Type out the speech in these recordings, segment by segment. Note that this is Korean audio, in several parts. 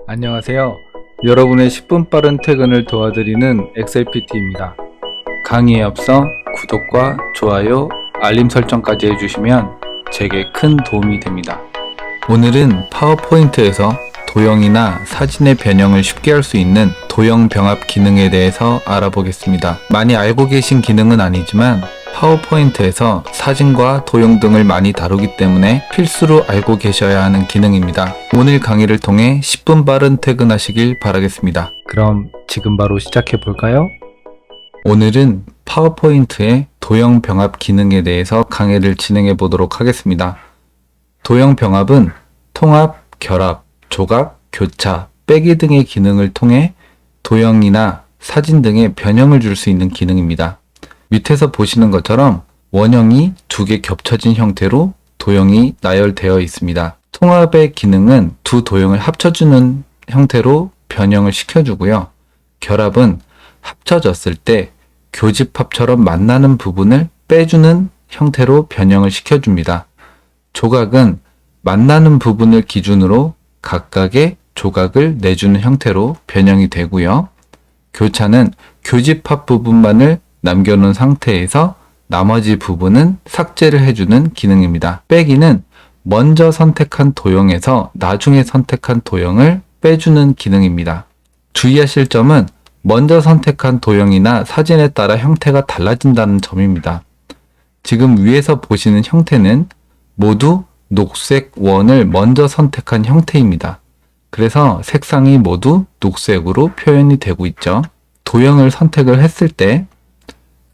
안녕하세요. 여러분의 10분 빠른 퇴근을 도와드리는 엑셀PT입니다. 강의에 앞서 구독과 좋아요, 알림 설정까지 해주시면 제게 큰 도움이 됩니다. 오늘은 파워포인트에서 도형이나 사진의 변형을 쉽게 할 수 있는 도형 병합 기능에 대해서 알아보겠습니다. 많이 알고 계신 기능은 아니지만 파워포인트에서 사진과 도형 등을 많이 다루기 때문에 필수로 알고 계셔야 하는 기능입니다. 오늘 강의를 통해 10분 빠른 퇴근하시길 바라겠습니다. 그럼 지금 바로 시작해 볼까요? 오늘은 파워포인트의 도형 병합 기능에 대해서 강의를 진행해 보도록 하겠습니다. 도형 병합은 통합, 결합, 조각, 교차, 빼기 등의 기능을 통해 도형이나 사진 등의 변형을 줄 수 있는 기능입니다. 밑에서 보시는 것처럼 원형이 두 개 겹쳐진 형태로 도형이 나열되어 있습니다. 통합의 기능은 두 도형을 합쳐주는 형태로 변형을 시켜주고요. 결합은 합쳐졌을 때 교집합처럼 만나는 부분을 빼주는 형태로 변형을 시켜줍니다. 조각은 만나는 부분을 기준으로 각각의 조각을 내주는 형태로 변형이 되고요. 교차는 교집합 부분만을 남겨놓은 상태에서 나머지 부분은 삭제를 해주는 기능입니다. 빼기는 먼저 선택한 도형에서 나중에 선택한 도형을 빼주는 기능입니다. 주의하실 점은 먼저 선택한 도형이나 사진에 따라 형태가 달라진다는 점입니다. 지금 위에서 보시는 형태는 모두 녹색 원을 먼저 선택한 형태입니다. 그래서 색상이 모두 녹색으로 표현이 되고 있죠. 도형을 선택을 했을 때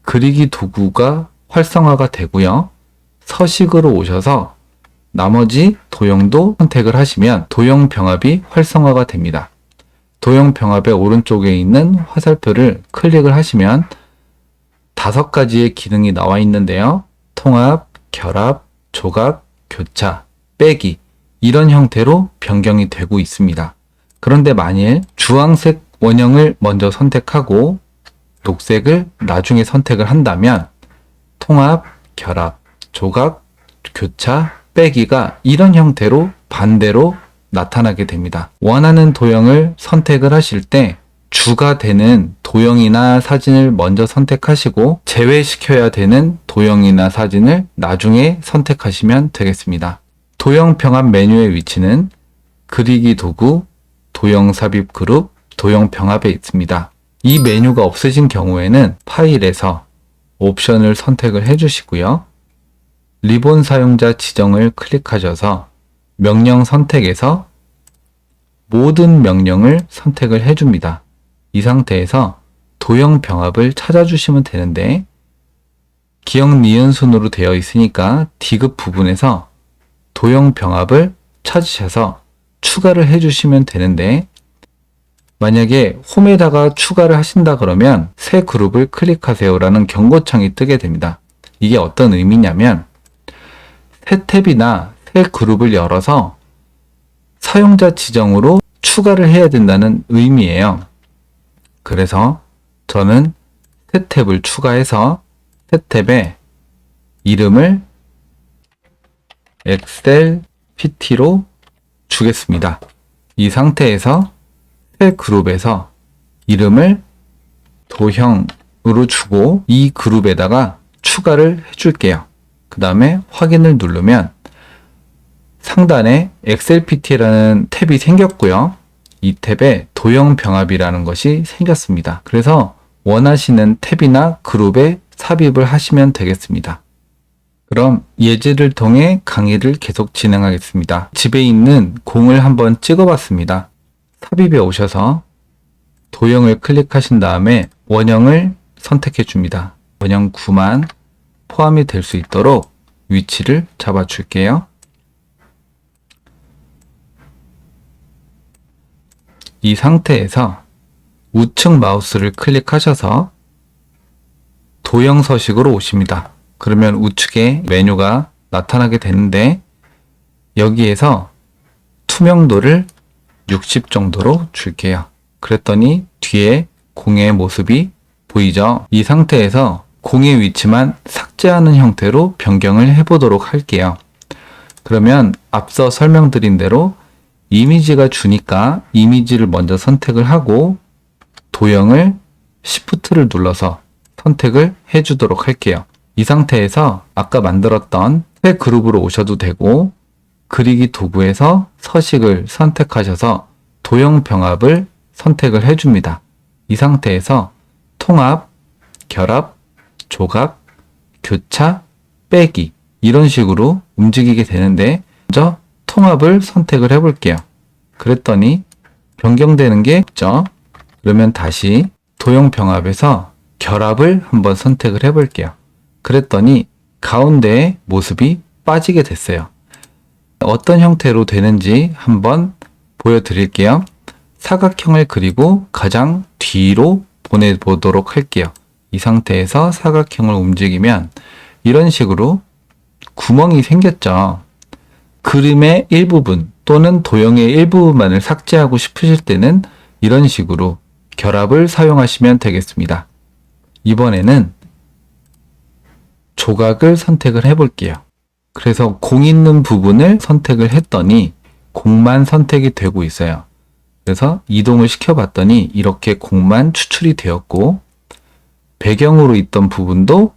그리기 도구가 활성화가 되고요. 서식으로 오셔서 나머지 도형도 선택을 하시면 도형 병합이 활성화가 됩니다. 도형 병합의 오른쪽에 있는 화살표를 클릭을 하시면 5가지의 기능이 나와 있는데요. 통합, 결합, 조각, 교차, 빼기 이런 형태로 변경이 되고 있습니다. 그런데 만일 주황색 원형을 먼저 선택하고 녹색을 나중에 선택을 한다면 통합, 결합, 조각, 교차, 빼기가 이런 형태로 반대로 나타나게 됩니다. 원하는 도형을 선택을 하실 때 주가 되는 도형이나 사진을 먼저 선택하시고 제외시켜야 되는 도형이나 사진을 나중에 선택하시면 되겠습니다. 도형 병합 메뉴의 위치는 그리기 도구, 도형 삽입 그룹, 도형 병합에 있습니다. 이 메뉴가 없으신 경우에는 파일에서 옵션을 선택을 해주시고요. 리본 사용자 지정을 클릭하셔서 명령 선택에서 모든 명령을 선택을 해줍니다. 이 상태에서 도형 병합을 찾아주시면 되는데 기억 니은 순으로 되어 있으니까 D급 부분에서 도형 병합을 찾으셔서 추가를 해주시면 되는데 만약에 홈에다가 추가를 하신다 그러면 새 그룹을 클릭하세요 라는 경고창이 뜨게 됩니다. 이게 어떤 의미냐면 새 탭이나 새 그룹을 열어서 사용자 지정으로 추가를 해야 된다는 의미예요. 그래서 저는 새 탭을 추가해서 새 탭에 이름을 엑셀 PT로 주겠습니다. 이 상태에서 새 그룹에서 이름을 도형으로 주고 이 그룹에다가 추가를 해줄게요. 그 다음에 확인을 누르면 상단에 엑셀PT라는 탭이 생겼고요. 이 탭에 도형 병합이라는 것이 생겼습니다. 그래서 원하시는 탭이나 그룹에 삽입을 하시면 되겠습니다. 그럼 예제를 통해 강의를 계속 진행하겠습니다. 집에 있는 공을 한번 찍어봤습니다. 삽입에 오셔서 도형을 클릭하신 다음에 원형을 선택해 줍니다. 원형 9만 포함이 될 수 있도록 위치를 잡아 줄게요. 이 상태에서 우측 마우스를 클릭하셔서 도형 서식으로 오십니다. 그러면 우측에 메뉴가 나타나게 되는데 여기에서 투명도를 60 정도로 줄게요. 그랬더니 뒤에 공의 모습이 보이죠? 이 상태에서 공의 위치만 삭제하는 형태로 변경을 해보도록 할게요. 그러면 앞서 설명드린 대로 이미지가 주니까 이미지를 먼저 선택을 하고 도형을 Shift를 눌러서 선택을 해주도록 할게요. 이 상태에서 아까 만들었던 새 그룹으로 오셔도 되고 그리기 도구에서 서식을 선택하셔서 도형 병합을 선택을 해줍니다. 이 상태에서 통합, 결합, 조각, 교차, 빼기 이런 식으로 움직이게 되는데 먼저 통합을 선택을 해볼게요. 그랬더니 변경되는 게 없죠. 그러면 다시 도형 병합에서 결합을 한번 선택을 해볼게요. 그랬더니 가운데에 모습이 빠지게 됐어요. 어떤 형태로 되는지 한번 보여드릴게요. 사각형을 그리고 가장 뒤로 보내보도록 할게요. 이 상태에서 사각형을 움직이면 이런 식으로 구멍이 생겼죠. 그림의 일부분 또는 도형의 일부분만을 삭제하고 싶으실 때는 이런 식으로 결합을 사용하시면 되겠습니다. 이번에는 조각을 선택을 해볼게요. 그래서 공 있는 부분을 선택을 했더니 공만 선택이 되고 있어요. 그래서 이동을 시켜봤더니 이렇게 공만 추출이 되었고 배경으로 있던 부분도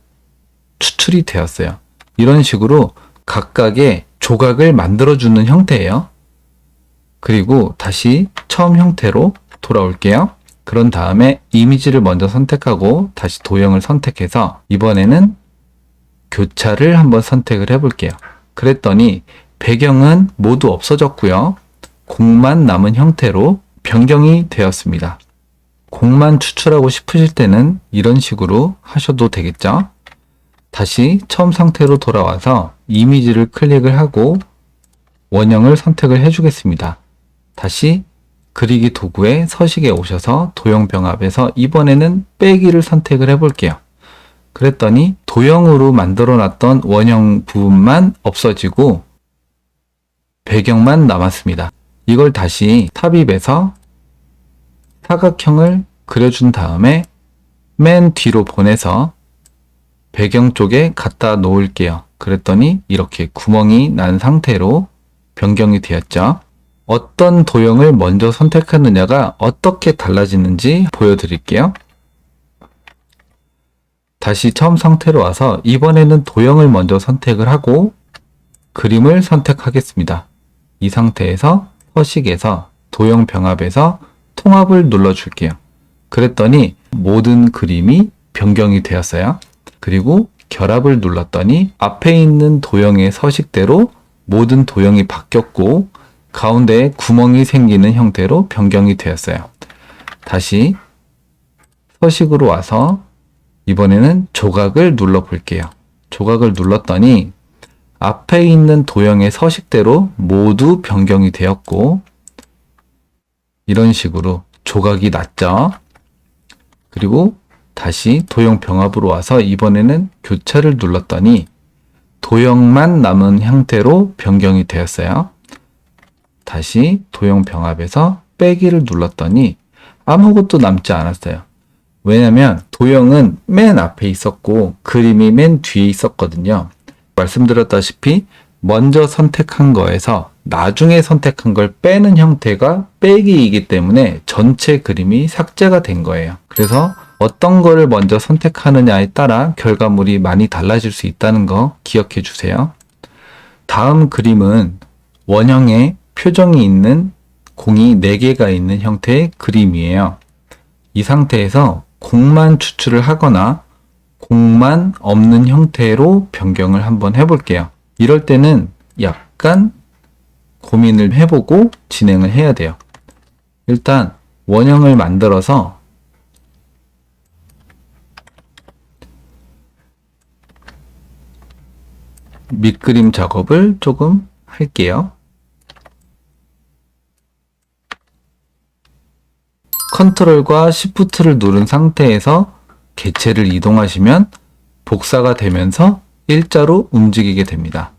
추출이 되었어요. 이런 식으로 각각의 조각을 만들어주는 형태예요. 그리고 다시 처음 형태로 돌아올게요. 그런 다음에 이미지를 먼저 선택하고 다시 도형을 선택해서 이번에는 교차를 한번 선택을 해볼게요. 그랬더니 배경은 모두 없어졌고요. 공만 남은 형태로 변경이 되었습니다. 공만 추출하고 싶으실 때는 이런 식으로 하셔도 되겠죠. 다시 처음 상태로 돌아와서 이미지를 클릭을 하고 원형을 선택을 해주겠습니다. 다시 그리기 도구의 서식에 오셔서 도형 병합에서 이번에는 빼기를 선택을 해볼게요. 그랬더니 도형으로 만들어 놨던 원형 부분만 없어지고 배경만 남았습니다. 이걸 다시 삽입해서 사각형을 그려준 다음에 맨 뒤로 보내서 배경 쪽에 갖다 놓을게요. 그랬더니 이렇게 구멍이 난 상태로 변경이 되었죠. 어떤 도형을 먼저 선택하느냐가 어떻게 달라지는지 보여드릴게요. 다시 처음 상태로 와서 이번에는 도형을 먼저 선택을 하고 그림을 선택하겠습니다. 이 상태에서 서식에서 도형 병합에서 통합을 눌러줄게요. 그랬더니 모든 그림이 변경이 되었어요. 그리고 결합을 눌렀더니 앞에 있는 도형의 서식대로 모든 도형이 바뀌었고 가운데에 구멍이 생기는 형태로 변경이 되었어요. 다시 서식으로 와서 이번에는 조각을 눌러 볼게요. 조각을 눌렀더니 앞에 있는 도형의 서식대로 모두 변경이 되었고 이런 식으로 조각이 났죠. 그리고 다시 도형 병합으로 와서 이번에는 교차를 눌렀더니 도형만 남은 형태로 변경이 되었어요. 다시 도형 병합에서 빼기를 눌렀더니 아무것도 남지 않았어요. 왜냐면 도형은 맨 앞에 있었고 그림이 맨 뒤에 있었거든요. 말씀드렸다시피 먼저 선택한 거에서 나중에 선택한 걸 빼는 형태가 빼기이기 때문에 전체 그림이 삭제가 된 거예요. 그래서 어떤 거를 먼저 선택하느냐에 따라 결과물이 많이 달라질 수 있다는 거 기억해 주세요. 다음 그림은 원형에 표정이 있는 공이 4개가 있는 형태의 그림이에요. 이 상태에서 공만 추출을 하거나 공만 없는 형태로 변경을 한번 해볼게요. 이럴 때는 약간 고민을 해보고 진행을 해야 돼요. 일단 원형을 만들어서 밑그림 작업을 조금 할게요. 컨트롤과 시프트를 누른 상태에서 개체를 이동하시면 복사가 되면서 일자로 움직이게 됩니다.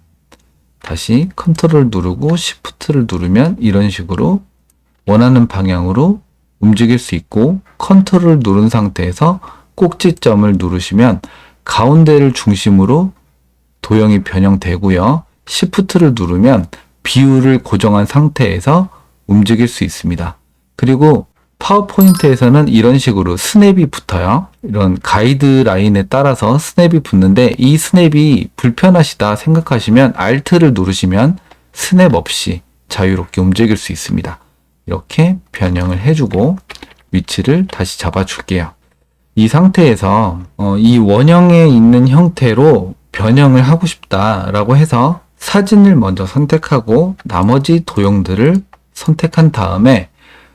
다시 컨트롤 누르고 시프트를 누르면 이런 식으로 원하는 방향으로 움직일 수 있고 컨트롤 누른 상태에서 꼭지점을 누르시면 가운데를 중심으로 도형이 변형되고요. 시프트를 누르면 비율을 고정한 상태에서 움직일 수 있습니다. 그리고 파워포인트에서는 이런 식으로 스냅이 붙어요. 이런 가이드라인에 따라서 스냅이 붙는데 이 스냅이 불편하시다 생각하시면 Alt를 누르시면 스냅 없이 자유롭게 움직일 수 있습니다. 이렇게 변형을 해주고 위치를 다시 잡아줄게요. 이 상태에서 이 원형에 있는 형태로 변형을 하고 싶다라고 해서 사진을 먼저 선택하고 나머지 도형들을 선택한 다음에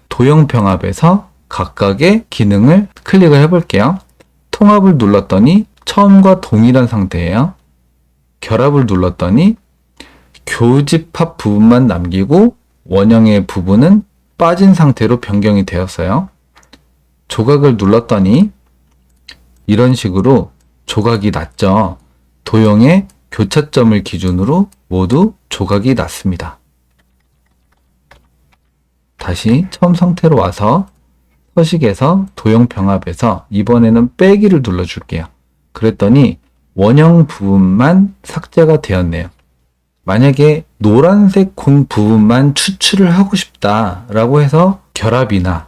도형 병합에서 각각의 기능을 클릭을 해볼게요. 통합을 눌렀더니 처음과 동일한 상태예요. 결합을 눌렀더니 교집합 부분만 남기고 원형의 부분은 빠진 상태로 변경이 되었어요. 조각을 눌렀더니 이런 식으로 조각이 났죠. 도형의 교차점을 기준으로 모두 조각이 났습니다. 다시 처음 상태로 와서 서식에서 도형 병합에서 이번에는 빼기를 눌러줄게요. 그랬더니 원형 부분만 삭제가 되었네요. 만약에 노란색 공 부분만 추출을 하고 싶다라고 해서 결합이나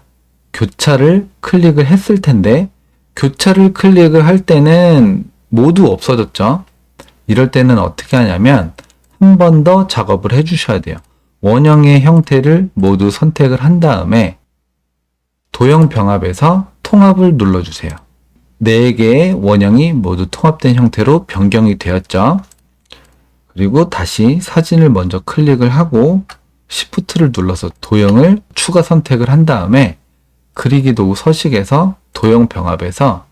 교차를 클릭을 했을 텐데 교차를 클릭을 할 때는 모두 없어졌죠. 이럴 때는 어떻게 하냐면 한 번 더 작업을 해주셔야 돼요. 원형의 형태를 모두 선택을 한 다음에 도형 병합에서 통합을 눌러주세요. 4개의 원형이 모두 통합된 형태로 변경이 되었죠. 그리고 다시 사진을 먼저 클릭을 하고 Shift를 눌러서 도형을 추가 선택을 한 다음에 그리기 도구 서식에서 도형 병합에서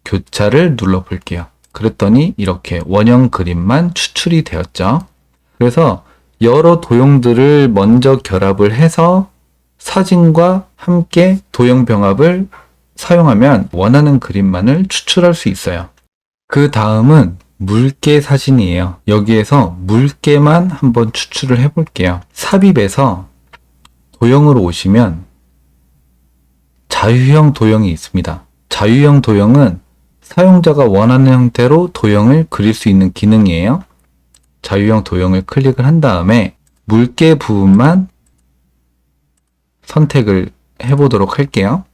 교차를 눌러 볼게요. 그랬더니 이렇게 원형 그림만 추출이 되었죠. 그래서 여러 도형들을 먼저 결합을 해서 사진과 함께 도형 병합을 사용하면 원하는 그림만을 추출할 수 있어요. 그 다음은 물개 사진이에요. 여기에서 물개만 한번 추출을 해볼게요. 삽입에서 도형으로 오시면 자유형 도형이 있습니다. 자유형 도형은 사용자가 원하는 형태로 도형을 그릴 수 있는 기능이에요. 자유형 도형을 클릭을 한 다음에 물개 부분만 선택을 해보도록 할게요.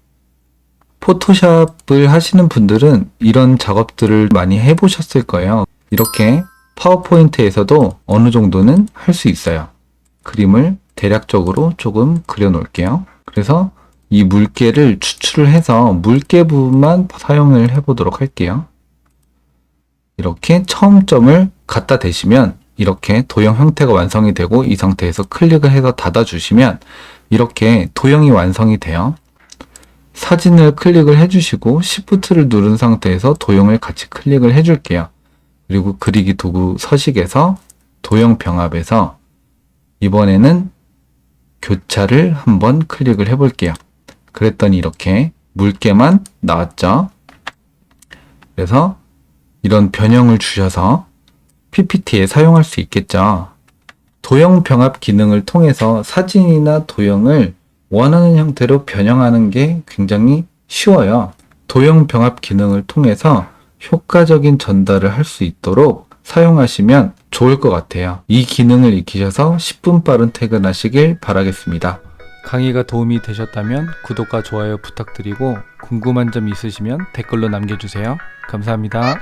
포토샵을 하시는 분들은 이런 작업들을 많이 해보셨을 거예요. 이렇게 파워포인트에서도 어느 정도는 할 수 있어요. 그림을 대략적으로 조금 그려 놓을게요. 그래서 이 물개를 추출을 해서 물개 부분만 사용을 해보도록 할게요. 이렇게 처음 점을 갖다 대시면 이렇게 도형 형태가 완성이 되고 이 상태에서 클릭을 해서 닫아주시면 이렇게 도형이 완성이 돼요. 사진을 클릭을 해주시고 Shift를 누른 상태에서 도형을 같이 클릭을 해줄게요. 그리고 그리기 도구 서식에서 도형 병합에서 이번에는 교차를 한번 클릭을 해볼게요. 그랬더니 이렇게 물개만 나왔죠. 그래서 이런 변형을 주셔서 PPT에 사용할 수 있겠죠. 도형 병합 기능을 통해서 사진이나 도형을 원하는 형태로 변형하는 게 굉장히 쉬워요. 도형 병합 기능을 통해서 효과적인 전달을 할 수 있도록 사용하시면 좋을 것 같아요. 이 기능을 익히셔서 10분 빠른 퇴근하시길 바라겠습니다. 강의가 도움이 되셨다면 구독과 좋아요 부탁드리고 궁금한 점 있으시면 댓글로 남겨주세요. 감사합니다.